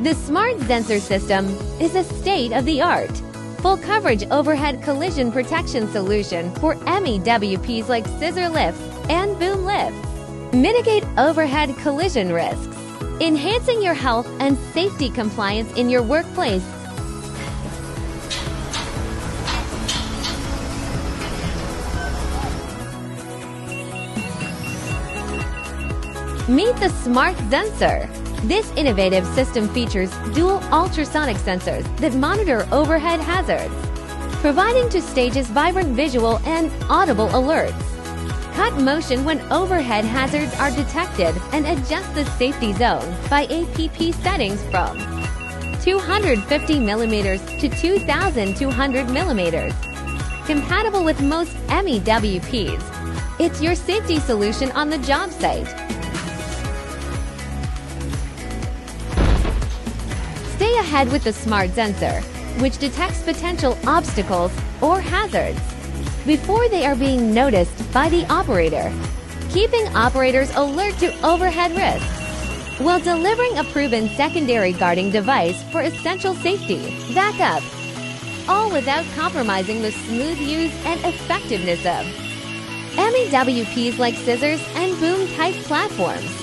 The Smart Sensor System is a state-of-the-art, full-coverage overhead collision protection solution for MEWPs like scissor lifts and boom lifts. Mitigate overhead collision risks, enhancing your health and safety compliance in your workplace. Meet the Smart Sensor. This innovative system features dual ultrasonic sensors that monitor overhead hazards, providing two stages vibrant visual and audible alerts. Cut motion when overhead hazards are detected and adjust the safety zone by APP settings from 250 mm to 2,200 mm. Compatible with most MEWPs, it's your safety solution on the job site. Stay ahead with the Smart Sensor, which detects potential obstacles or hazards before they are being noticed by the operator, keeping operators alert to overhead risks, while delivering a proven secondary guarding device for essential safety backup, all without compromising the smooth use and effectiveness of MEWPs like scissors and boom-type platforms.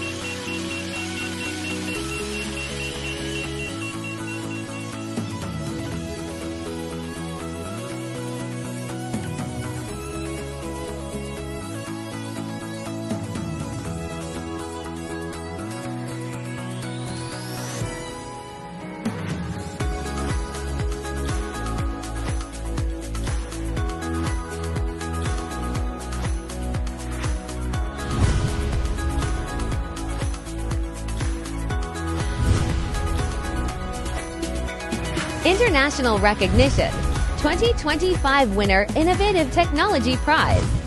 International recognition, 2025 winner Innovative Technology Prize.